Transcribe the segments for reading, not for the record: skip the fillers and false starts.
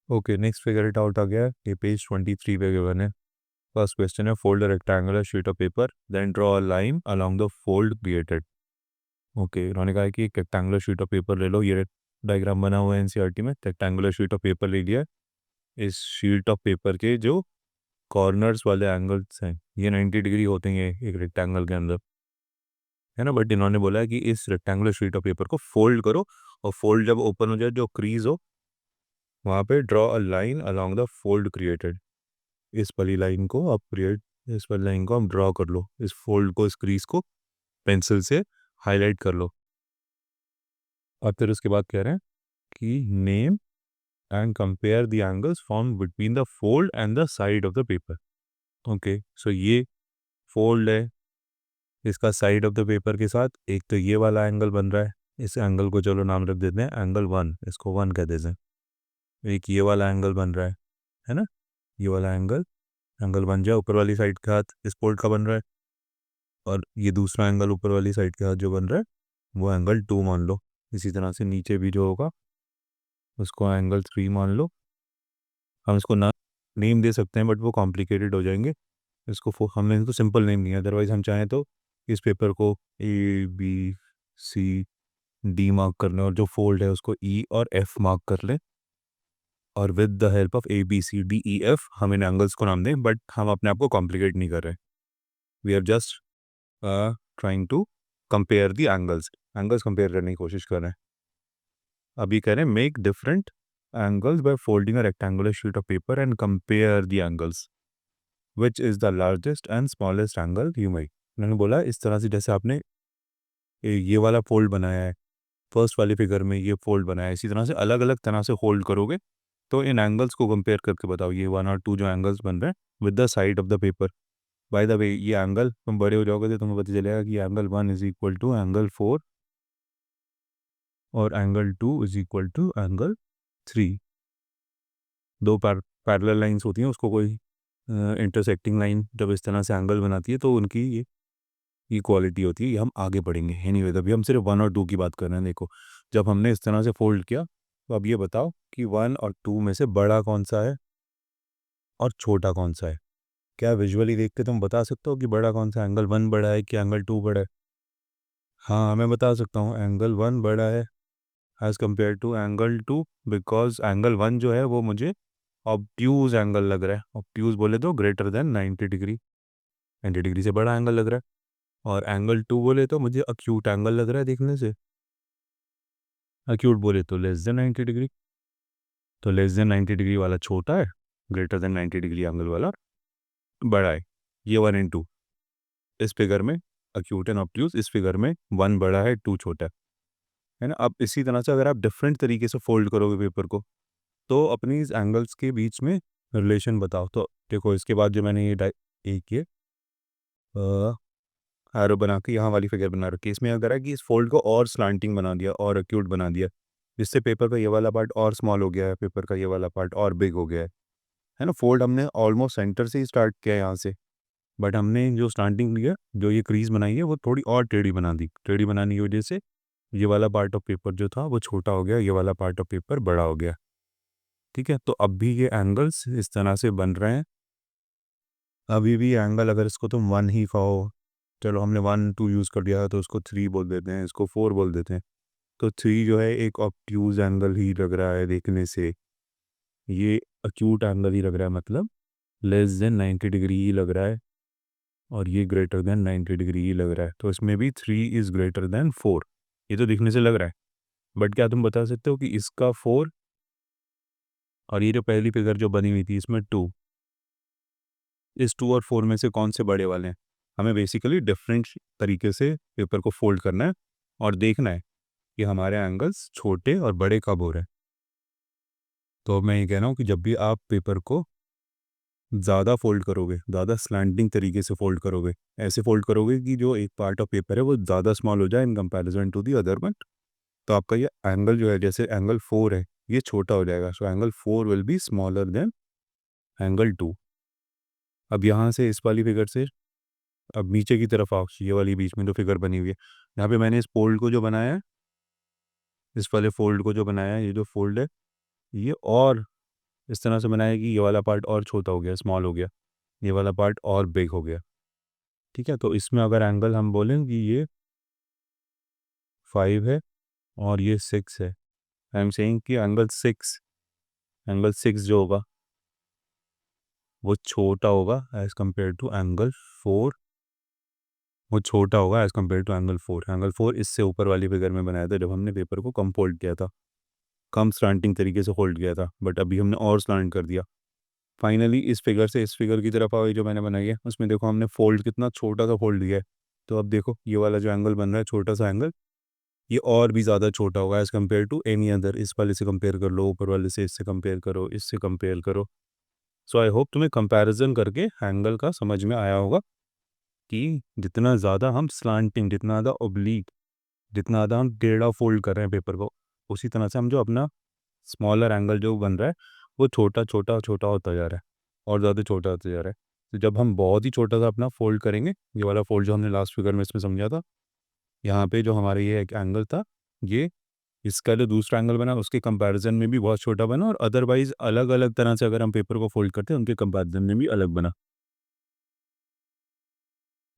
Okay, next figure it out आ गया। ये पेज 23 पे गिवन है। फर्स्ट क्वेश्चन है, fold a rectangular sheet of paper then draw a line along the fold created. Okay, उन्होंने कहा है कि एक रेक्टेंगुलर शीट ऑफ पेपर ले लो। ये डायग्राम बना हुआ है एनसीईआरटी में। रेक्टेंगुलर शीट ऑफ पेपर ले लिया। इस शीट ऑफ पेपर के जो कॉर्नर्स वाले एंगल्स हैं ये 90 डिग्री होते हैं एक रेक्टेंगल के अंदर, है ना। बट इन्होंने बोला है कि इस रेक्टेंगुलर शीट ऑफ पेपर को फोल्ड करो, और फोल्ड जब ओपन हो जाए, जो क्रीज हो वहाँ पे draw a line along the fold created. इस वाली लाइन को आप क्रिएट, इस वाली लाइन को आप ड्रॉ कर लो, इस फोल्ड को, इस क्रीज को पेंसिल से हाईलाइट कर लो। और फिर उसके बाद कह रहे हैं कि name and compare the angles form between the fold and the side of the paper. Okay, so ये फोल्ड है, इसका साइड ऑफ द पेपर के साथ एक तो ये वाला एंगल बन रहा है। इस एंगल को चलो नाम रख देते हैं एंगल 1, इसको 1 कह देते हैं। एक ये वाला एंगल बन रहा है ना। ये वाला एंगल बन जाए ऊपर वाली साइड के हाथ इस फोल्ड का बन रहा है, और ये दूसरा एंगल ऊपर वाली साइड के हाथ जो बन रहा है वो एंगल 2 मान लो। इसी तरह से नीचे भी जो होगा उसको एंगल 3 मान लो। हम इसको ना नेम दे सकते हैं बट वो कॉम्प्लिकेटेड हो जाएंगे। हमने इसको सिंपल नेम दिया, अदरवाइज हम चाहें तो इस पेपर को ABCD मार्क कर लें, और जो फोल्ड है उसको E और F मार्क कर लें, और with the help of ABCDEF हम इन एंगल्स को नाम दें। बट हम अपने आप को कॉम्प्लिकेट नहीं कर रहे, we are just trying to compare the angles. Angles compare करने की कोशिश कर रहे हैं। अभी कह रहे हैं make different angles by folding a rectangular sheet of paper and compare the angles, which is the largest and smallest angle you make. उन्होंने बोला इस तरह से जैसे आपने ये वाला फोल्ड बनाया है, फर्स्ट वाली फिगर में ये फोल्ड बनाया है, इसी तरह से अलग अलग तरह से फोल्ड करोगे तो इन एंगल्स को कंपेयर करके बताओ, ये 1 और 2 जो एंगल्स बन रहे हैं with the side of the paper. By the way ये एंगल तुम बड़े हो जाओगे तो तुम्हें पता चलेगा कि angle 1 is equal to angle 4 और angle 2 is equal to angle 3। दो पैरेलल लाइंस होती हैं, उसको कोई इंटरसेक्टिंग लाइन जब इस तरह से एंगल बनाती है तो उनकी ये इक्वालिटी होती है। ये हम आगे पढ़ेंगे। एनीवेज अभी हम सिर्फ 1 और 2 की बात कर रहे हैं। देखो, जब हमने इस तरह से फोल्ड किया तो अब ये बताओ कि 1 और 2 में से बड़ा कौन सा है और छोटा कौन सा है। क्या विजुअली देख के तुम बता सकते हो कि बड़ा कौन सा, एंगल 1 बड़ा है कि एंगल 2 बड़ा है? हाँ, मैं बता सकता हूँ, एंगल 1 बड़ा है as compared to angle 2, because angle 1 जो है वो मुझे ऑब्ट्यूज एंगल लग रहा है। ऑब्ट्यूज बोले तो ग्रेटर देन 90 डिग्री, 90 डिग्री से बड़ा एंगल लग रहा है। और एंगल 2 बोले तो मुझे अक्यूट एंगल लग रहा है देखने से। अक्यूट बोले तो लेस देन 90 डिग्री। तो लेस देन 90 डिग्री वाला छोटा है, ग्रेटर देन 90 डिग्री एंगल वाला बड़ा है। ये 1 एंड 2 इस फिगर में अक्यूट एंड ऑब्ट्यूज, इस फिगर में 1 बड़ा है 2 छोटा है ना। अब इसी तरह से अगर आप डिफरेंट तरीके से फोल्ड करोगे पेपर को तो अपनी इस एंगल्स के बीच में रिलेशन बताओ। तो देखो, इसके बाद जो मैंने एक ये एरो बना के यहाँ वाली फिगर बना रखी है, इसमें अगर है कि इस फोल्ड को और स्लांटिंग बना दिया और एक्यूट बना दिया, जिससे पेपर का ये वाला पार्ट और स्मॉल हो गया है, पेपर का ये वाला पार्ट और बिग हो गया है ना। फोल्ड हमने ऑलमोस्ट सेंटर से ही स्टार्ट किया है यहाँ से, बट हमने जो स्टार्टिंग लिया, जो ये क्रीज बनाई है वो थोड़ी और टेढ़ी बना दी। टेढ़ी बनाने की वजह से ये वाला पार्ट ऑफ पेपर जो था वो छोटा हो गया, ये वाला पार्ट ऑफ पेपर बड़ा हो गया। ठीक है, तो अब भी ये एंगल्स इस तरह से बन रहे हैं। अभी भी एंगल अगर इसको तुम 1 ही कहो, चलो हमने 1 2 यूज़ कर दिया तो उसको 3 बोल देते हैं, इसको 4 बोल देते हैं। तो 3 जो है एक ऑब्ट्यूज एंगल ही लग रहा है देखने से, ये अक्यूट एंगल ही लग रहा है, मतलब लेस देन 90 डिग्री ही लग रहा है, और ये ग्रेटर देन 90 डिग्री ही लग रहा है। तो इसमें भी 3 इज़ ग्रेटर देन 4, ये तो दिखने से लग रहा है। बट क्या तुम बता सकते हो कि इसका 4 और ये जो पहली फिगर जो बनी हुई थी इसमें 2, इस 2 और 4 में से कौन से बड़े वाले हैं? हमें बेसिकली डिफरेंट तरीके से पेपर को फोल्ड करना है और देखना है कि हमारे एंगल्स छोटे और बड़े कब हो रहे हैं। तो मैं ये कह रहा हूँ कि जब भी आप पेपर को ज़्यादा फोल्ड करोगे, ज़्यादा स्लैंटिंग तरीके से फोल्ड करोगे, ऐसे फोल्ड करोगे कि जो एक पार्ट ऑफ पेपर है वो ज़्यादा स्मॉल हो जाए in comparison to the other one, तो आपका ये एंगल जो है, जैसे एंगल 4 है, ये छोटा हो जाएगा। So angle 4 will be smaller than angle 2। अब यहाँ से इस वाली फिगर से अब नीचे की तरफ आओ, ये वाली बीच में जो फिगर बनी हुई है, यहाँ पे मैंने इस फोल्ड को जो बनाया है, इस वाले फोल्ड को जो बनाया है, ये जो फोल्ड है ये और इस तरह से बनाया कि ये वाला पार्ट और छोटा हो गया, स्मॉल हो गया, ये वाला पार्ट और बिग हो गया। ठीक है, तो इसमें अगर एंगल हम बोलें कि ये 5 है और ये 6 है, आई एम सेइंग कि एंगल 6 जो होगा वो छोटा होगा एज़ कम्पेयर टू एंगल 4, वो छोटा होगा as compared to angle 4। Angle 4 इससे ऊपर वाली फिगर में बनाया था जब हमने पेपर को कम फोल्ड किया था, कम स्लांटिंग तरीके से फोल्ड किया था, बट अभी हमने और स्लांट कर दिया। फाइनली इस फिगर से इस फिगर की तरफ आई जो मैंने बनाई है, उसमें देखो हमने फोल्ड कितना छोटा सा फोल्ड दिया है। तो अब देखो ये वाला जो एंगल बन रहा है, छोटा सा एंगल, ये और भी ज़्यादा छोटा होगा as compared to any other. इस वाले से कंपेयर कर लो, ऊपर वाले से इससे कंपेयर करो, इससे कंपेयर करो। सो आई होप तुम्हें कंपैरिजन करके एंगल का समझ में आया होगा कि जितना ज़्यादा हम स्लांटिंग, जितना ज़्यादा ओब्लीक, जितना ज़्यादा हम टेढ़ा फोल्ड कर रहे हैं पेपर को, उसी तरह से हम जो अपना स्मॉलर एंगल जो बन रहा है वो छोटा छोटा छोटा होता जा रहा है और ज़्यादा छोटा होता जा रहा है। तो जब हम बहुत ही छोटा सा अपना फोल्ड करेंगे, ये वाला फोल्ड जो हमने लास्ट फिगर में इसमें समझा था, यहाँ पे जो हमारा ये एक एंगल था, ये इसका जो दूसरा एंगल बना उसके कंपैरिजन में भी बहुत छोटा बना, और अदरवाइज अलग अलग तरह से अगर हम पेपर को फोल्ड करते हैं उनके कंपैरिजन में भी अलग बना।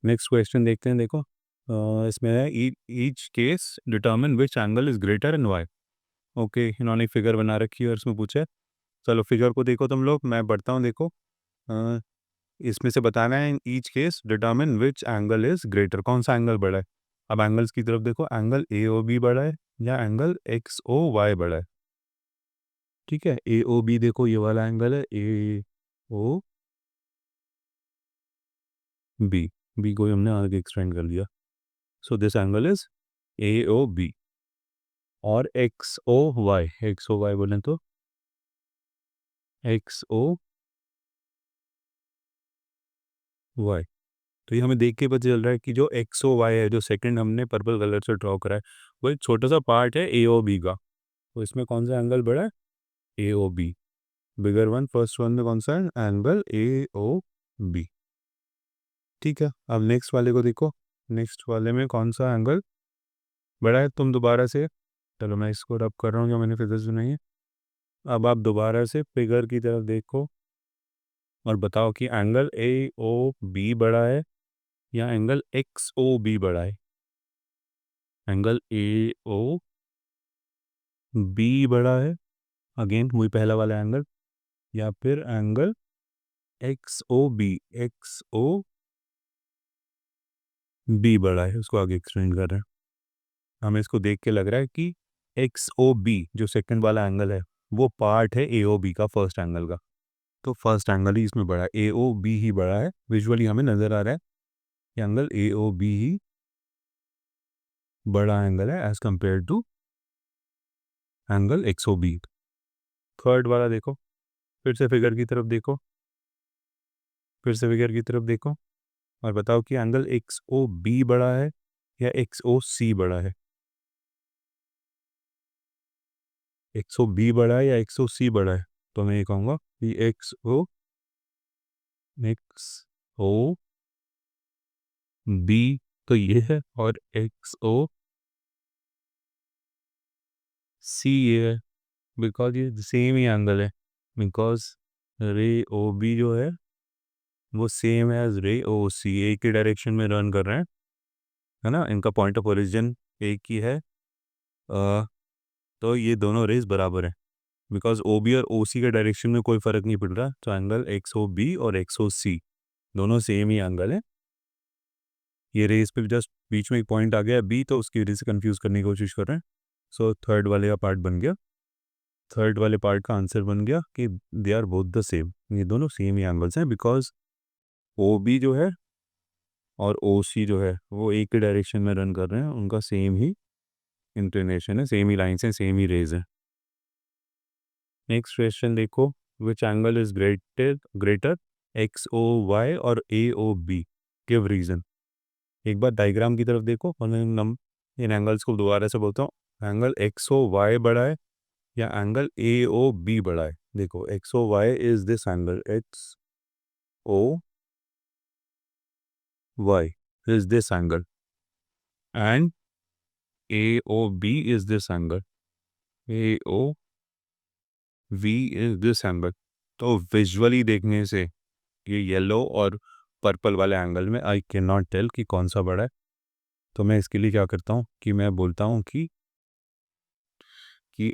नेक्स्ट क्वेश्चन देखते हैं। देखो इसमें है each case determine which angle is greater and why. Okay, इन्होंने एक फिगर बना रखी है और इसमें पूछा है, चलो फिगर को देखो तुम लोग, मैं बढ़ता हूँ। देखो अ, इसमें से बताना है in each case determine which angle is greater, कौन सा एंगल बड़ा है। अब एंगल्स की तरफ देखो, एंगल ए ओ बी बड़ा है या एंगल एक्स ओ वाई बड़ा है। ठीक है, ए ओ बी देखो ये वाला एंगल है ए ओ बी, बी को हमने आगे एक्सटेंड कर दिया। So this angle is A O B. और एक्स ओ वाई बोलें तो एक्स ओ वाई। तो ये हमें देख के पता चल रहा है कि जो एक्स ओ वाई है, जो सेकंड हमने पर्पल कलर से ड्रॉ करा है, वो एक छोटा सा पार्ट है ए ओ बी का। तो इसमें कौन सा एंगल बड़ा है, A O B, bigger one. First one में कौन सा है, एंगल ए ओ बी। ठीक है, अब नेक्स्ट वाले को देखो, नेक्स्ट वाले में कौन सा एंगल बड़ा है। तुम दोबारा से, चलो मैं इसको रब कर रहा हूँ जो मैंने फिगर सुनाई है। अब आप दोबारा से फिगर की तरफ देखो और बताओ कि एंगल ए ओ बी बड़ा है या एंगल एक्स ओ बी बड़ा है। एंगल ए ओ बी बड़ा है, अगेन वही पहला वाला एंगल, या फिर angle X O B, X O B बड़ा है, उसको आगे एक्सटेंड कर रहे हैं। हमें इसको देख के लग रहा है कि एक्स ओ बी जो सेकंड वाला एंगल है वो पार्ट है ए ओ बी का, फर्स्ट एंगल का। तो फर्स्ट एंगल ही इसमें बड़ा है, ए ओ बी ही बड़ा है। विजुअली हमें नज़र आ रहा है कि एंगल ए ओ बी ही बड़ा एंगल है as compared to angle X O B. Third वाला देखो, फिर से फिगर की तरफ देखो, फिर से फिगर की तरफ देखो और बताओ कि एंगल एक्स ओ बी बड़ा है या एक्स ओ सी बड़ा है। एक्स ओ बी बड़ा है या एक्स ओ सी बड़ा है। तो मैं ये कहूँगा कि एक्स ओ बी तो ये है और एक्स ओ सी ये है, बिकॉज ये सेम ही एंगल है। बिकॉज रे ओ बी जो है वो सेम है एज रे ओ सी, एक ही डायरेक्शन में रन कर रहे हैं, है ना, इनका पॉइंट ऑफ ओरिजिन एक ही है। तो ये दोनों रेज बराबर हैं, बिकॉज ओ बी और ओ सी के डायरेक्शन में कोई फ़र्क नहीं पड़ रहा। तो एंगल एक्स ओ बी और एक्स ओ सी दोनों सेम ही एंगल है। ये रेस पे जस्ट बीच में एक पॉइंट आ गया बी, तो उसकी वजह से कंफ्यूज करने की कोशिश कर रहे हैं। सो थर्ड वाले का पार्ट बन गया, थर्ड वाले पार्ट का आंसर बन गया कि they are both the same, ये दोनों सेम ही एंगल्स हैं। बिकॉज ओ बी जो है और ओ सी जो है वो एक ही डायरेक्शन में रन कर रहे हैं, उनका सेम ही इंक्लिनेशन है, सेम ही लाइन्स हैं, सेम ही रेज है। नेक्स्ट क्वेश्चन देखो, which angle is greater greater X O Y और A O B, give reason. एक बार डायग्राम की तरफ देखो और मैं इन एंगल्स को दोबारा से बोलता हूँ। एंगल एक्स ओ वाई बड़ा है या एंगल ए ओ बी बड़ा है। देखो X O Y is this angle, X O Y is this angle and A O B is this angle, A O V is this angle. तो visually देखने से ये येलो और purple वाले angle में आई कैन नॉट टेल कि कौन सा बड़ा है। तो मैं इसके लिए क्या करता हूँ कि मैं बोलता हूँ कि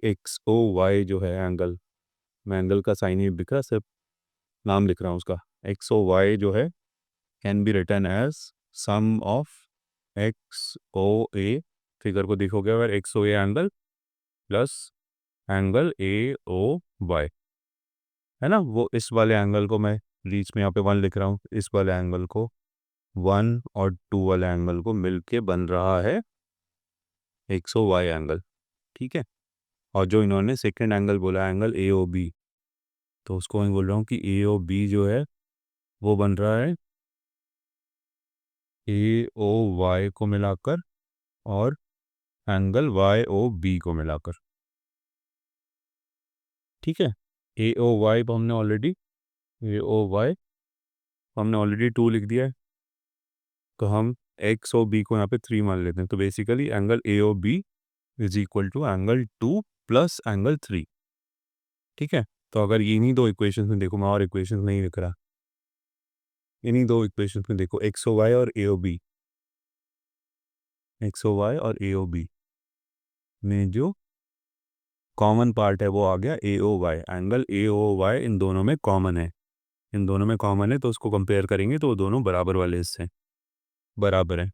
एक्स ओ वाई जो है एंगल, मैं एंगल का साइन ही लिख रहा, सिर्फ नाम लिख रहा हूँ उसका। एक्स ओ वाई जो है can be written as sum of X O A, figure को देखोगे अगर, X O A angle plus angle A O Y, है ना। वो इस वाले एंगल को मैं बीच में यहाँ पे 1 लिख रहा हूँ, इस वाले एंगल को 1 और 2 वाले एंगल को मिलके बन रहा है एक्स ओ वाई एंगल, ठीक है। और जो इन्होंने सेकंड एंगल बोला एंगल ए ओ बी, तो उसको मैं बोल रहा हूँ कि ए ओ बी जो है वो बन रहा है ए ओ वाई को मिलाकर और एंगल वाई ओ बी को मिलाकर, ठीक है। A O Y A O Y हमने ऑलरेडी 2 लिख दिया है, तो हम एक्स ओ बी को यहाँ पे 3 मान लेते हैं। तो basically angle A O B is equal to angle 2 plus angle 3, ठीक है। तो अगर इन्हीं दो इक्वेशंस में देखो, मैं और इक्वेशंस नहीं लिख रहा, इन्हीं दो इक्वेशंस में देखो एक्स ओ वाई और A O B, X O Y और ए ओ बी में जो कॉमन पार्ट है वो आ गया A O Y, angle A O Y इन दोनों में कॉमन है, इन दोनों में कॉमन है, तो उसको कंपेयर करेंगे तो वो दोनों बराबर वाले हिस्से हैं, बराबर है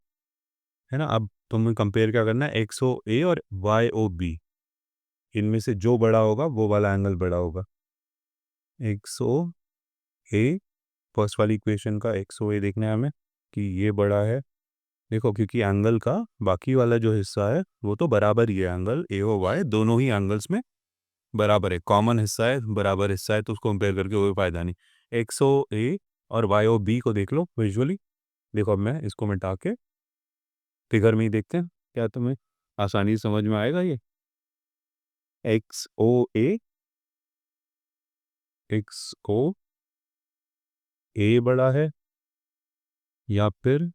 ना। अब तुम्हें कंपेयर क्या करना है, एक्स ओ ए और वाई ओ बी, इनमें से जो बड़ा होगा वो वाला एंगल बड़ा होगा। एक्स ओ ए, फर्स्ट वाली इक्वेशन का एक्स ओ ए देखना है हमें कि ये बड़ा है, देखो क्योंकि एंगल का बाकी वाला जो हिस्सा है वो तो बराबर ही है, एंगल ए ओ वाई दोनों ही एंगल्स में बराबर है, कॉमन हिस्सा है, बराबर हिस्सा है, तो उसको कंपेयर करके कोई फायदा नहीं। एक्स ओ ए और वाई ओ बी को देख लो विजुअली, देखो अब मैं इसको मिटा के फिगर में ही देखते हैं, क्या तुम्हें आसानी से समझ में आएगा ये। एक्स ओ ए, एक्स ओ ए बड़ा है या फिर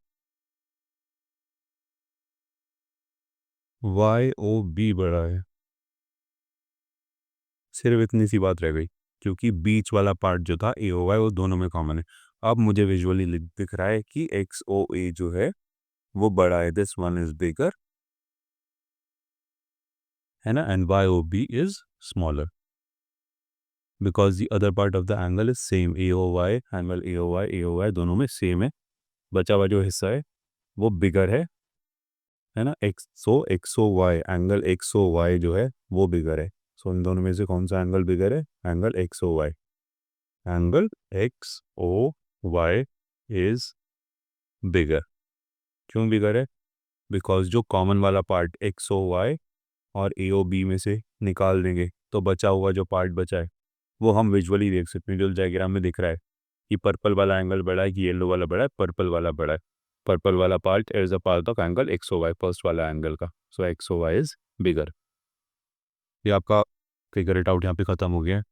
वाई ओ बी बड़ा है, सिर्फ इतनी सी बात रह गई, क्योंकि बीच वाला पार्ट जो था ए ओ वाई वो दोनों में कॉमन है। अब मुझे विजुअली दिख रहा है कि एक्स ओ ए जो है वो बड़ा है, दिस वन इज बिगर, है ना, and Y O B is smaller because the other part of the angle is same, A O Y angle A O Y दोनों में सेम है, बचा हुआ जो हिस्सा है वो बिगर है ना। X O Y angle X O Y जो है वो बिगर है, सो इन दोनों में से कौन सा एंगल बिगर है, angle X O Y, angle X O Y is bigger. क्यों बिगर है, बिकॉज जो कॉमन वाला पार्ट एक्स ओ वाई और ए ओ बी में से निकाल देंगे तो बचा हुआ जो पार्ट बचा है वो हम विजुअली देख सकते हैं, जो डायग्राम में दिख रहा है कि पर्पल वाला एंगल बड़ा है कि येलो वाला बड़ा है, पर्पल वाला बड़ा है, पर्पल वाला part is a part of angle X O Y, first वाला एंगल का, so X O Y is bigger. ये आपका फिगर इट आउट यहाँ पे ख़त्म हो गया है।